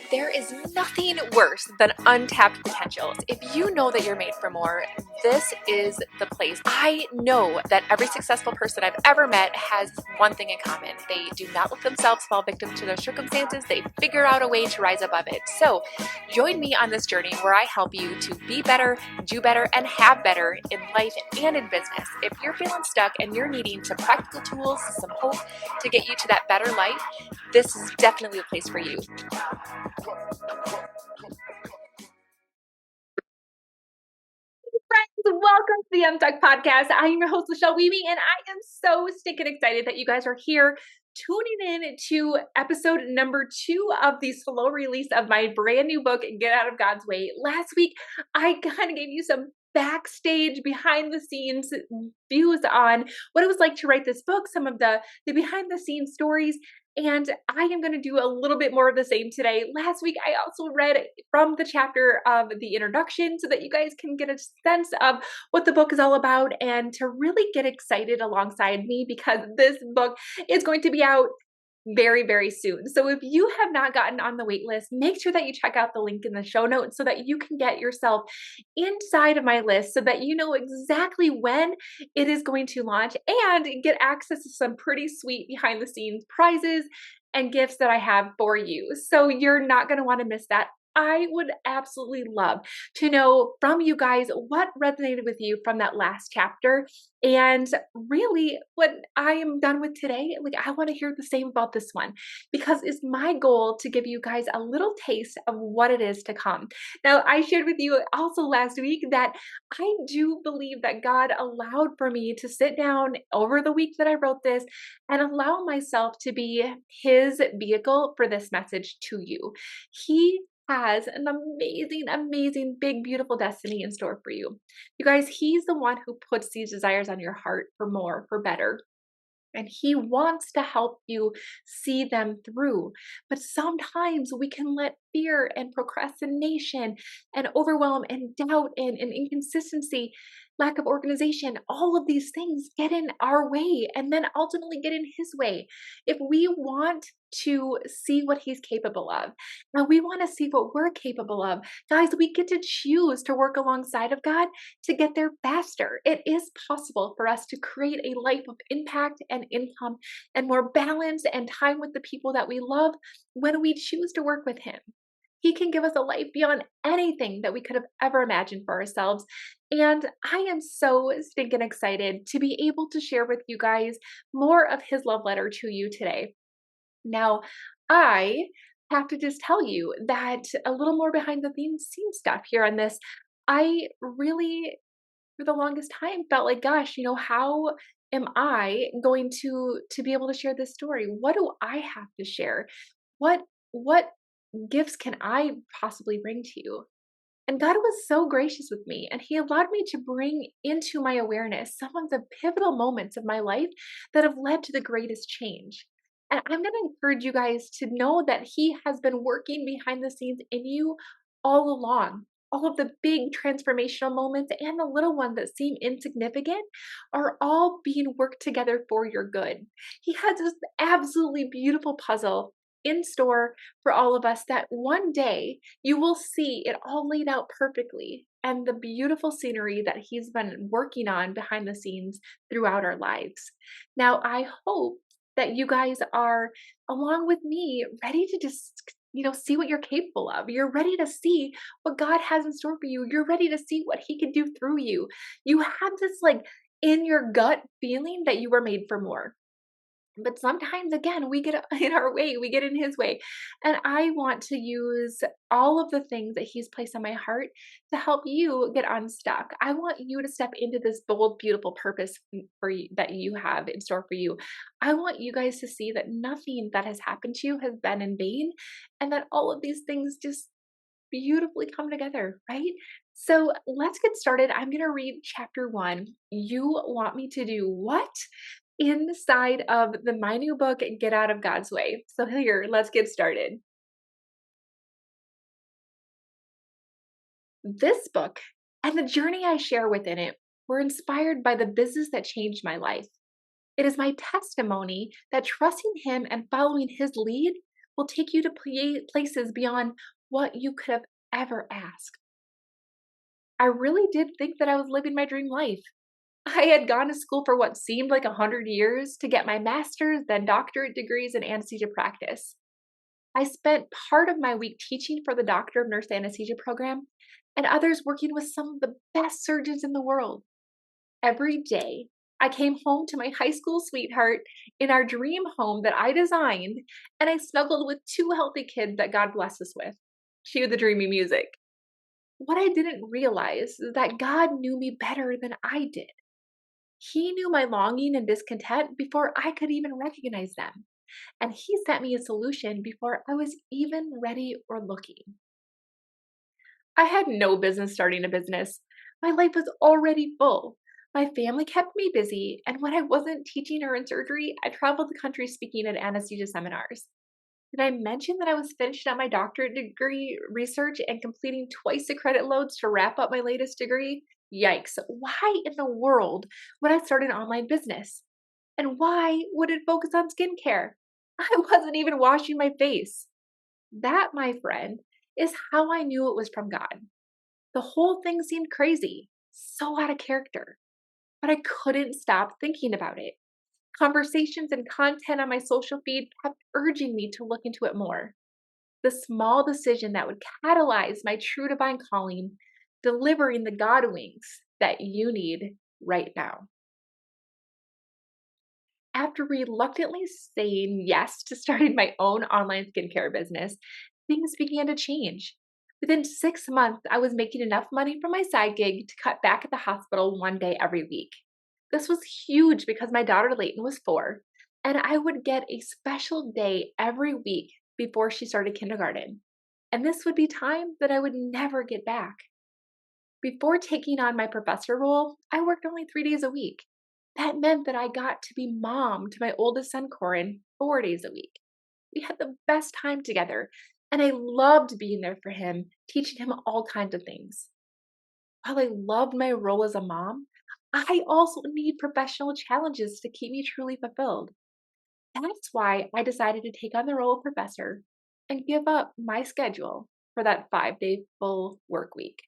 There is nothing worse than untapped potentials. If you know that you're made for more, this is the place. I know that every successful person I've ever met has one thing in common. They do not let themselves fall victim to their circumstances. They figure out a way to rise above it. So join me on this journey where I help you to be better, do better, and have better in life and in business. If you're feeling stuck and you're needing some practical tools, some hope to get you to that better life, this is definitely the place for you. Friends, welcome to the Unstuck Podcast. I am your host, LaChelle Wieme, and I am so stinking excited that you guys are here tuning in to episode number 2 of the slow release of my brand new book, Get Out of God's Way. Last week, I kind of gave you some backstage, behind the scenes views on what it was like to write this book, some of the behind the scenes stories. And I am going to do a little bit more of the same today. Last week, I also read from the chapter of the introduction so that you guys can get a sense of what the book is all about and to really get excited alongside me, because this book is going to be out very, very soon. So if you have not gotten on the wait list, make sure that you check out the link in the show notes so that you can get yourself inside of my list so that you know exactly when it is going to launch and get access to some pretty sweet behind the scenes prizes and gifts that I have for you. So you're not going to want to miss that. I would absolutely love to know from you guys what resonated with you from that last chapter. And really, what I am done with today, I want to hear the same about this one, because it's my goal to give you guys a little taste of what it is to come. Now, I shared with you also last week that I do believe that God allowed for me to sit down over the week that I wrote this and allow myself to be His vehicle for this message to you. He has an amazing, amazing, big, beautiful destiny in store for you. You guys, He's the one who puts these desires on your heart for more, for better. And He wants to help you see them through. But sometimes we can let fear and procrastination and overwhelm and doubt and inconsistency, lack of organization, all of these things get in our way and then ultimately get in His way. If we want to see what He's capable of, and we want to see what we're capable of, guys, we get to choose to work alongside of God to get there faster. It is possible for us to create a life of impact and income and more balance and time with the people that we love when we choose to work with Him. He can give us a life beyond anything that we could have ever imagined for ourselves. And I am so stinking excited to be able to share with you guys more of His love letter to you today. Now, I have to just tell you that a little more behind the scenes stuff here on this. I really, for the longest time, felt like, gosh, how am I going to be able to share this story? What do I have to share? What gifts can I possibly bring to you? And God was so gracious with me, and He allowed me to bring into my awareness some of the pivotal moments of my life that have led to the greatest change. And I'm going to encourage you guys to know that He has been working behind the scenes in you all along. All of the big transformational moments and the little ones that seem insignificant are all being worked together for your good. He has this absolutely beautiful puzzle in store for all of us that one day you will see it all laid out perfectly, and the beautiful scenery that He's been working on behind the scenes throughout our lives. Now, I hope that you guys are, along with me, ready to just see what you're capable of. You're ready to see what God has in store for you. You're ready to see what He can do through you. You have this in your gut feeling that you were made for more. But sometimes, again, we get in our way, we get in His way. And I want to use all of the things that He's placed on my heart to help you get unstuck. I want you to step into this bold, beautiful purpose for you, that you have in store for you. I want you guys to see that nothing that has happened to you has been in vain, and that all of these things just beautifully come together, right? So let's get started. I'm going to read chapter 1. You want me to do what? Inside of my new book, Get Out of God's Way. So here, let's get started. This book and the journey I share within it were inspired by the business that changed my life. It is my testimony that trusting Him and following His lead will take you to places beyond what you could have ever asked. I really did think that I was living my dream life. I had gone to school for what seemed like 100 years to get my master's, then doctorate degrees in anesthesia practice. I spent part of my week teaching for the Doctor of Nurse Anesthesia program and others working with some of the best surgeons in the world. Every day, I came home to my high school sweetheart in our dream home that I designed, and I snuggled with two healthy kids that God blessed us with. Cue the dreamy music. What I didn't realize is that God knew me better than I did. He knew my longing and discontent before I could even recognize them, and He sent me a solution before I was even ready or looking. I had no business starting a business. My life was already full. My family kept me busy, and when I wasn't teaching or in surgery, I traveled the country speaking at anesthesia seminars. Did I mention that I was finishing up my doctorate degree research and completing twice the credit loads to wrap up my latest degree? Yikes. Why in the world would I start an online business? And why would it focus on skincare? I wasn't even washing my face. That, my friend, is how I knew it was from God. The whole thing seemed crazy, so out of character, but I couldn't stop thinking about it. Conversations and content on my social feed kept urging me to look into it more. The small decision that would catalyze my true divine calling, delivering the God wings that you need right now. After reluctantly saying yes to starting my own online skincare business, things began to change. Within 6 months, I was making enough money from my side gig to cut back at the hospital one day every week. This was huge because my daughter Layton was 4, and I would get a special day every week before she started kindergarten. And this would be time that I would never get back. Before taking on my professor role, I worked only 3 days a week. That meant that I got to be mom to my oldest son, Corin, 4 days a week. We had the best time together, and I loved being there for him, teaching him all kinds of things. While I loved my role as a mom, I also need professional challenges to keep me truly fulfilled. That's why I decided to take on the role of professor and give up my schedule for that 5-day full work week.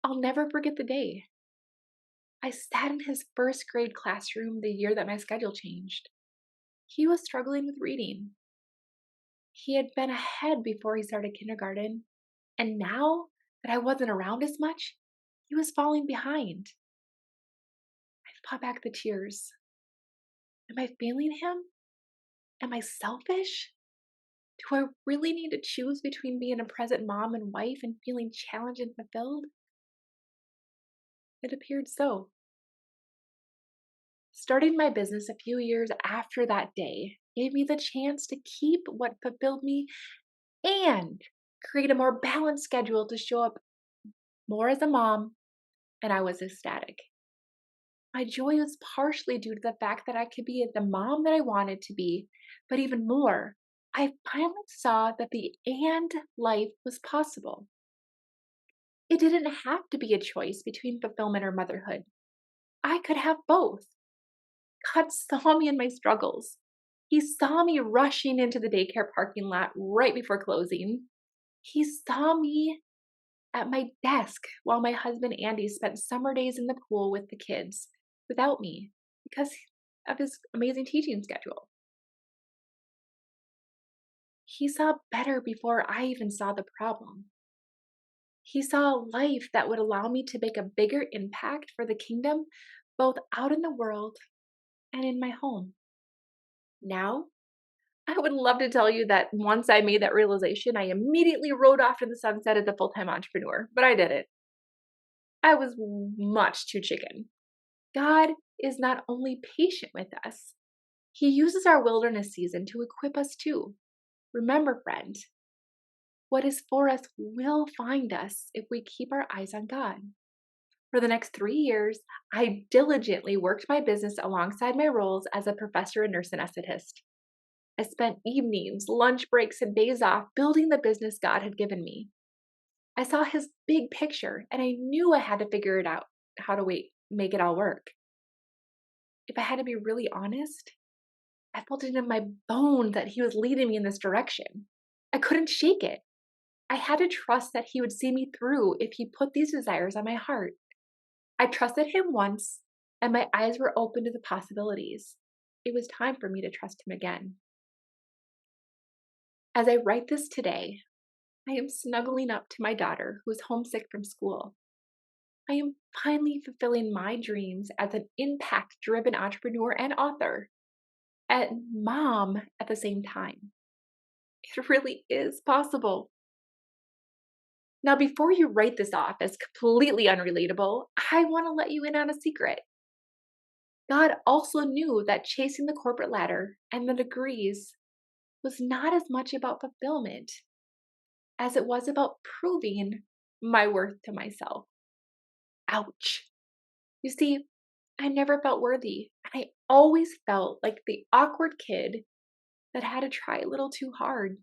I'll never forget the day. I sat in his first grade classroom the year that my schedule changed. He was struggling with reading. He had been ahead before he started kindergarten, and now that I wasn't around as much, he was falling behind. I fought back the tears. Am I failing him? Am I selfish? Do I really need to choose between being a present mom and wife and feeling challenged and fulfilled? It appeared so. Starting my business a few years after that day gave me the chance to keep what fulfilled me and create a more balanced schedule to show up more as a mom, and I was ecstatic. My joy was partially due to the fact that I could be the mom that I wanted to be, but even more, I finally saw that the and life was possible. It didn't have to be a choice between fulfillment or motherhood. I could have both. God saw me in my struggles. He saw me rushing into the daycare parking lot right before closing. He saw me at my desk while my husband Andy spent summer days in the pool with the kids without me because of his amazing teaching schedule. He saw better before I even saw the problem. He saw a life that would allow me to make a bigger impact for the kingdom, both out in the world and in my home. Now, I would love to tell you that once I made that realization, I immediately rode off to the sunset as a full-time entrepreneur, but I didn't. I was much too chicken. God is not only patient with us, He uses our wilderness season to equip us too. Remember, friend, what is for us will find us if we keep our eyes on God. For the next 3 years, I diligently worked my business alongside my roles as a professor and nurse anesthetist. I spent evenings, lunch breaks, and days off building the business God had given me. I saw His big picture, and I knew I had to figure it out make it all work. If I had to be really honest, I felt it in my bones that he was leading me in this direction. I couldn't shake it. I had to trust that he would see me through if he put these desires on my heart. I trusted him once, and my eyes were open to the possibilities. It was time for me to trust him again. As I write this today, I am snuggling up to my daughter who is homesick from school. I am finally fulfilling my dreams as an impact driven entrepreneur and author, and mom at the same time. It really is possible. Now, before you write this off as completely unrelatable, I want to let you in on a secret. God also knew that chasing the corporate ladder and the degrees was not as much about fulfillment as it was about proving my worth to myself. Ouch. You see, I never felt worthy, and I always felt like the awkward kid that had to try a little too hard.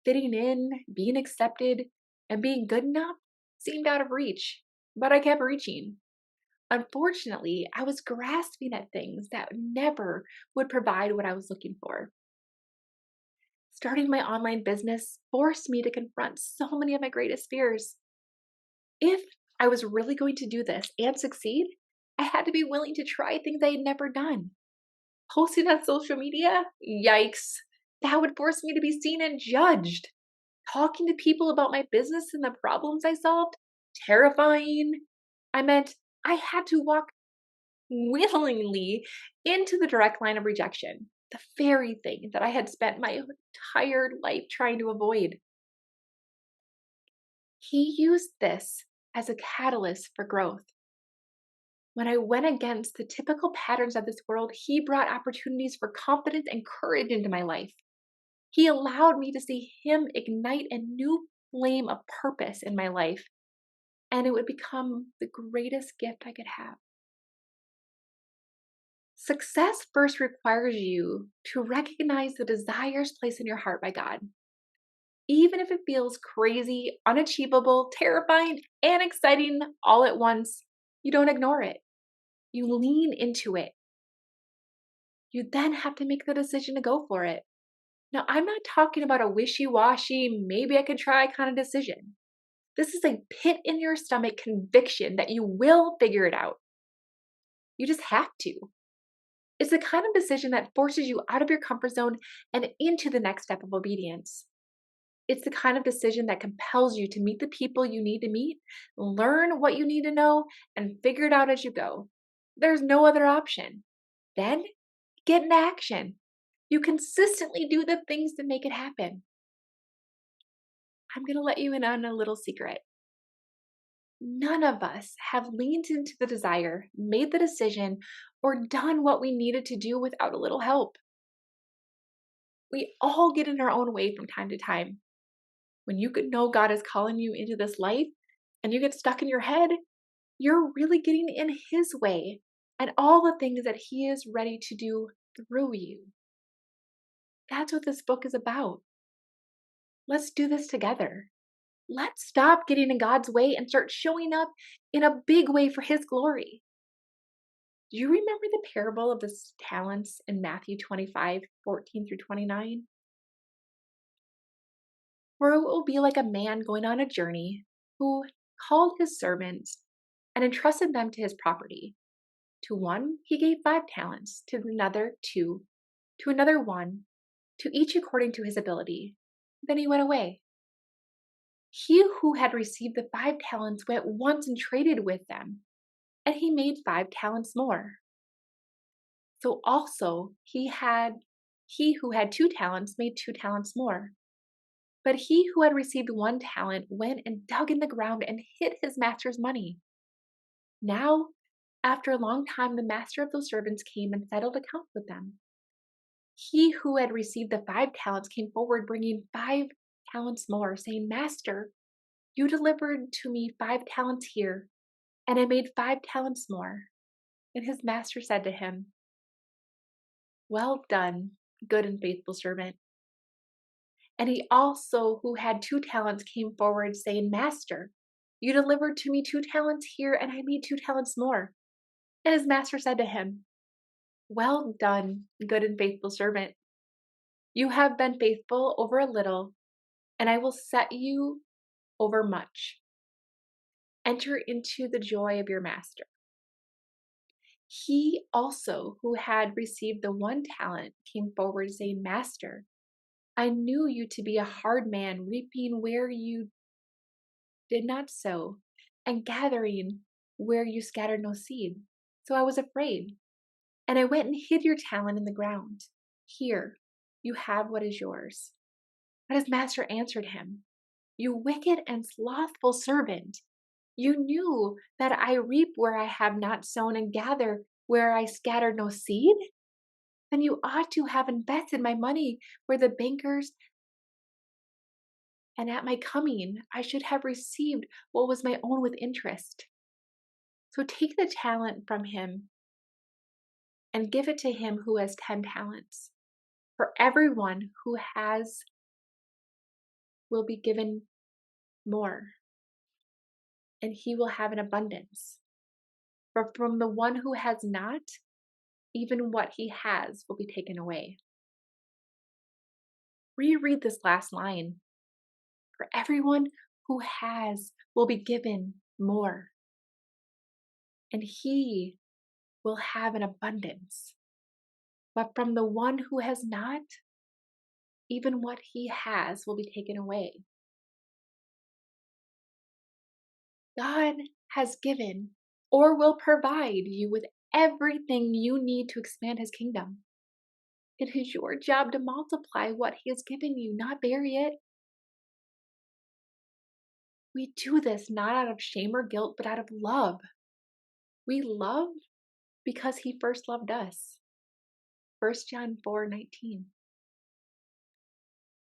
Fitting in, being accepted, and being good enough seemed out of reach, but I kept reaching. Unfortunately, I was grasping at things that never would provide what I was looking for. Starting my online business forced me to confront so many of my greatest fears. If I was really going to do this and succeed, I had to be willing to try things I had never done. Posting on social media? Yikes. That would force me to be seen and judged. Talking to people about my business and the problems I solved? Terrifying. I meant I had to walk willingly into the direct line of rejection, the very thing that I had spent my entire life trying to avoid. He used this as a catalyst for growth. When I went against the typical patterns of this world, he brought opportunities for confidence and courage into my life. He allowed me to see him ignite a new flame of purpose in my life, and it would become the greatest gift I could have. Success first requires you to recognize the desires placed in your heart by God. Even if it feels crazy, unachievable, terrifying, and exciting all at once, you don't ignore it. You lean into it. You then have to make the decision to go for it. Now, I'm not talking about a wishy-washy, maybe I could try kind of decision. This is a pit in your stomach conviction that you will figure it out. You just have to. It's the kind of decision that forces you out of your comfort zone and into the next step of obedience. It's the kind of decision that compels you to meet the people you need to meet, learn what you need to know, and figure it out as you go. There's no other option. Then get into action. You consistently do the things to make it happen. I'm going to let you in on a little secret. None of us have leaned into the desire, made the decision, or done what we needed to do without a little help. We all get in our own way from time to time. When you could know God is calling you into this life and you get stuck in your head, you're really getting in His way and all the things that He is ready to do through you. That's what this book is about. Let's do this together. Let's stop getting in God's way and start showing up in a big way for His glory. Do you remember the parable of the talents in Matthew 25:14 through 29? Where it will be like a man going on a journey who called his servants and entrusted them to his property. To one he gave 5 talents, to another 2, to another 1, to each according to his ability. Then he went away. He who had received the 5 talents went once and traded with them, and he made 5 talents more. So also he who had 2 talents made 2 talents more. But he who had received 1 talent went and dug in the ground and hid his master's money. Now, after a long time, the master of those servants came and settled accounts with them. He who had received the 5 talents came forward, bringing 5 talents more, saying, Master, you delivered to me 5 talents here, and I made 5 talents more. And his master said to him, Well done, good and faithful servant. And he also, who had 2 talents, came forward, saying, Master, you delivered to me 2 talents here, and I made 2 talents more. And his master said to him, Well done, good and faithful servant. You have been faithful over a little, and I will set you over much. Enter into the joy of your master. He also, who had received the 1 talent, came forward, saying, Master, I knew you to be a hard man, reaping where you did not sow, and gathering where you scattered no seed. So I was afraid, and I went and hid your talent in the ground. Here, you have what is yours. But his master answered him, You wicked and slothful servant, you knew that I reap where I have not sown and gather where I scattered no seed? Then you ought to have invested my money where the bankers, and at my coming I should have received what was my own with interest. So take the talent from him and give it to him who has 10 talents. For everyone who has will be given more, and he will have an abundance. But from the one who has not, even what he has will be taken away. Reread this last line. For everyone who has will be given more, and he will have an abundance. But from the one who has not, even what he has will be taken away. God has given or will provide you with everything you need to expand his kingdom. It is your job to multiply what he has given you, not bury it. We do this not out of shame or guilt, but out of love. We love because he first loved us. 1 John 4:19.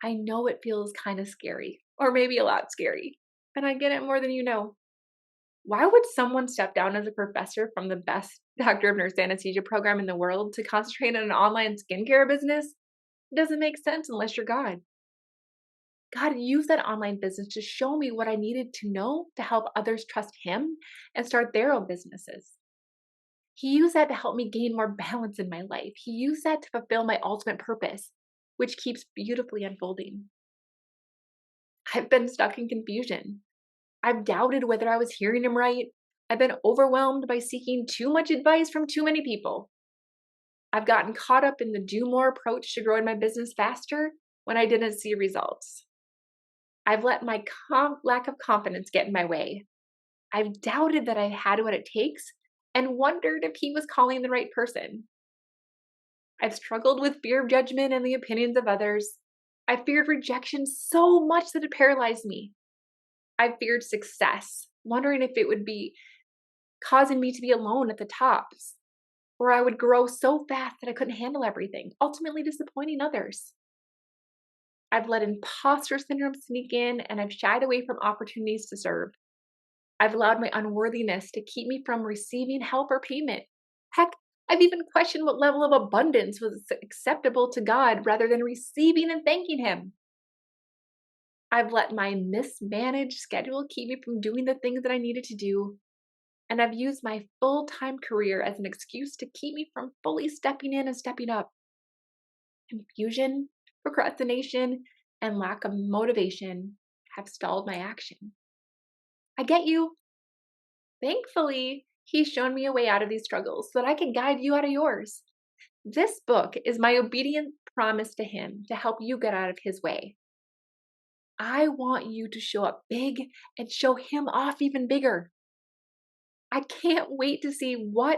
I know it feels kind of scary, or maybe a lot scary, and I get it more than you know. Why would someone step down as a professor from the best doctor of nurse anesthesia program in the world to concentrate on an online skincare business? It doesn't make sense unless you're God. God used that online business to show me what I needed to know to help others trust him and start their own businesses. He used that to help me gain more balance in my life. He used that to fulfill my ultimate purpose, which keeps beautifully unfolding. I've been stuck in confusion. I've doubted whether I was hearing him right. I've been overwhelmed by seeking too much advice from too many people. I've gotten caught up in the do more approach to growing my business faster when I didn't see results. I've let my lack of confidence get in my way. I've doubted that I had what it takes and wondered if he was calling the right person. I've struggled with fear of judgment and the opinions of others. I feared rejection so much that it paralyzed me. I feared success, wondering if it would be causing me to be alone at the tops, or I would grow so fast that I couldn't handle everything, ultimately disappointing others. I've let imposter syndrome sneak in, and I've shied away from opportunities to serve. I've allowed my unworthiness to keep me from receiving help or payment. Heck, I've even questioned what level of abundance was acceptable to God rather than receiving and thanking him. I've let my mismanaged schedule keep me from doing the things that I needed to do. And I've used my full-time career as an excuse to keep me from fully stepping in and stepping up. Confusion, procrastination, and lack of motivation have stalled my action. I get you. Thankfully, he's shown me a way out of these struggles so that I can guide you out of yours. This book is my obedient promise to him to help you get out of his way. I want you to show up big and show him off even bigger. I can't wait to see what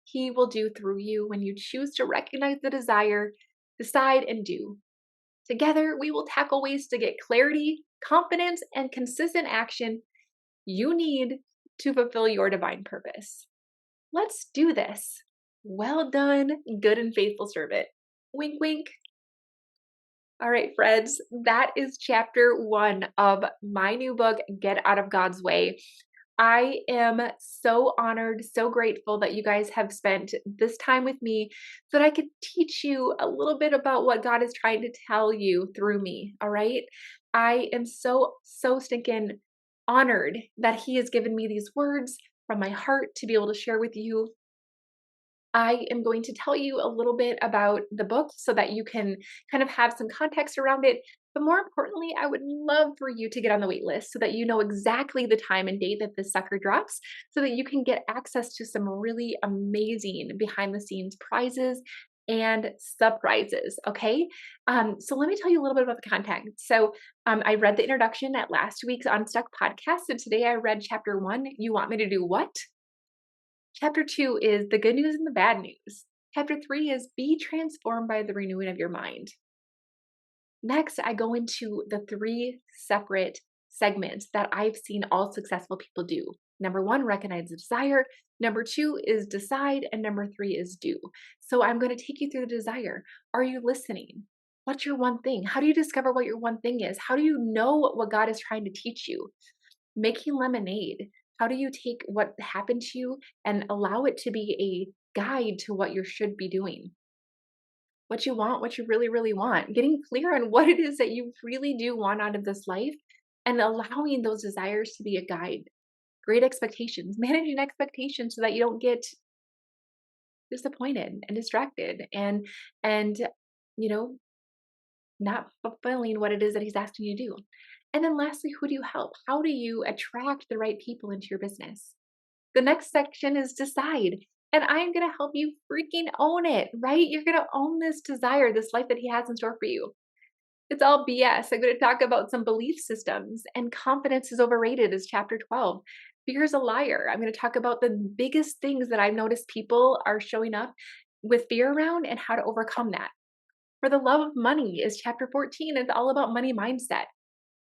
he will do through you when you choose to recognize the desire, decide, and do. Together, we will tackle ways to get clarity, confidence, and consistent action you need to fulfill your divine purpose. Let's do this. Well done, good and faithful servant. Wink, wink. All right, friends, that is chapter 1 of my new book, Get Out of God's Way. I am so honored, so grateful that you guys have spent this time with me so that I could teach you a little bit about what God is trying to tell you through me. All right. I am so stinking honored that he has given me these words from my heart to be able to share with you. I am going to tell you a little bit about the book so that you can kind of have some context around it. But more importantly, I would love for you to get on the wait list so that you know exactly the time and date that this sucker drops so that you can get access to some really amazing behind the scenes prizes and surprises. Okay. So let me tell you a little bit about the content. I read the introduction at last week's Unstuck podcast. And today I read chapter 1. You want me to do what? Chapter 2 is the good news and the bad news. Chapter 3 is be transformed by the renewing of your mind. Next, I go into the 3 separate segments that I've seen all successful people do. Number 1, recognize the desire. Number 2 is decide. And number 3 is do. So I'm going to take you through the desire. Are you listening? What's your one thing? How do you discover what your one thing is? How do you know what God is trying to teach you? Making lemonade. How do you take what happened to you and allow it to be a guide to what you should be doing? What you want, what you really, really want. Getting clear on what it is that you really do want out of this life and allowing those desires to be a guide. Great expectations, managing expectations so that you don't get disappointed and distracted and you know, not fulfilling what it is that he's asking you to do. And then lastly, who do you help? How do you attract the right people into your business? The next section is decide. And I'm going to help you freaking own it, right? You're going to own this desire, this life that he has in store for you. It's all BS. I'm going to talk about some belief systems and confidence is overrated is chapter 12. Fear is a liar. I'm going to talk about the biggest things that I've noticed people are showing up with fear around and how to overcome that. For the love of money is chapter 14. It's all about money mindset.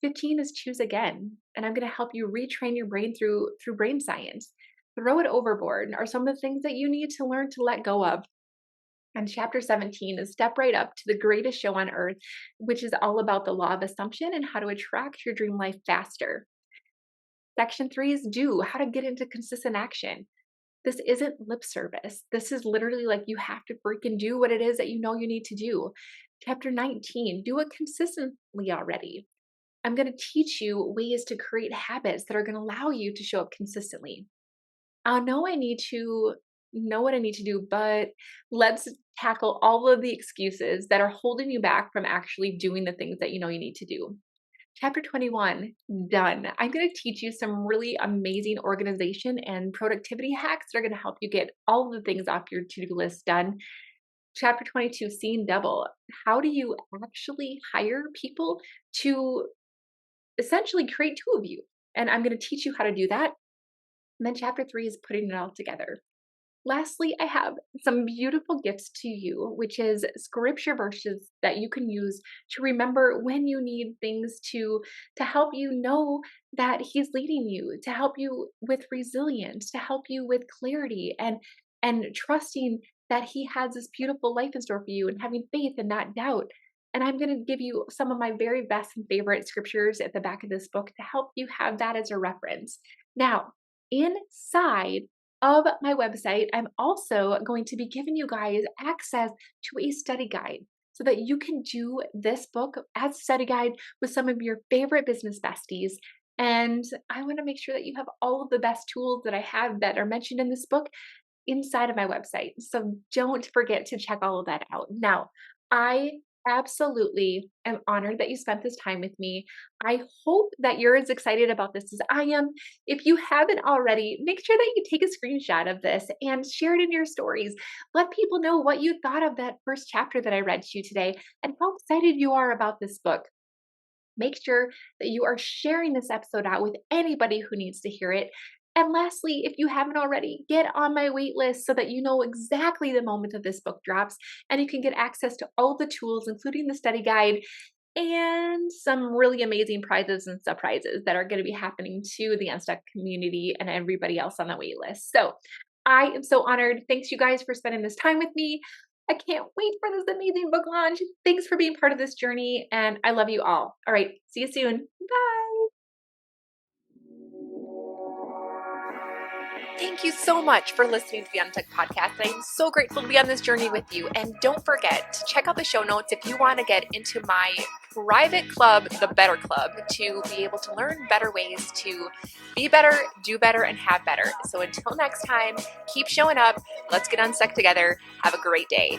15 is choose again. And I'm going to help you retrain your brain through brain science. Throw it overboard are some of the things that you need to learn to let go of. And chapter 17 is step right up to the greatest show on earth, which is all about the law of assumption and how to attract your dream life faster. Section 3 is do, how to get into consistent action. This isn't lip service. This is literally like you have to freaking do what it is that you know you need to do. Chapter 19, do it consistently already. I'm going to teach you ways to create habits that are going to allow you to show up consistently. I know I need to know what I need to do, but let's tackle all of the excuses that are holding you back from actually doing the things that you know you need to do. Chapter 21, done. I'm going to teach you some really amazing organization and productivity hacks that are going to help you get all of the things off your to-do list done. Chapter 22, seeing double. How do you actually hire people to essentially create 2 of you? And I'm going to teach you how to do that. And then chapter 3 is putting it all together. Lastly, I have some beautiful gifts to you, which is scripture verses that you can use to remember when you need things to help you know that he's leading you, to help you with resilience, to help you with clarity and trusting that he has this beautiful life in store for you and having faith and not doubt. And I'm going to give you some of my very best and favorite scriptures at the back of this book to help you have that as a reference. Now, inside of my website, I'm also going to be giving you guys access to a study guide so that you can do this book as a study guide with some of your favorite business besties. And I want to make sure that you have all of the best tools that I have that are mentioned in this book inside of my website. So don't forget to check all of that out. Now, I absolutely am honored that you spent this time with me. I hope that you're as excited about this as I am. If you haven't already, make sure that you take a screenshot of this and share it in your stories. Let people know what you thought of that first chapter that I read to you today and how excited you are about this book. Make sure that you are sharing this episode out with anybody who needs to hear it. And lastly, if you haven't already, get on my wait list so that you know exactly the moment that this book drops and you can get access to all the tools, including the study guide and some really amazing prizes and surprises that are going to be happening to the Unstuck community and everybody else on the wait list. So I am so honored. Thanks you guys for spending this time with me. I can't wait for this amazing book launch. Thanks for being part of this journey and I love you all. All right, see you soon. Bye. Thank you so much for listening to the Untucked Podcast. I am so grateful to be on this journey with you. And don't forget to check out the show notes if you want to get into my private club, the Better Club, to be able to learn better ways to be better, do better, and have better. So until next time, keep showing up. Let's get unstuck together. Have a great day.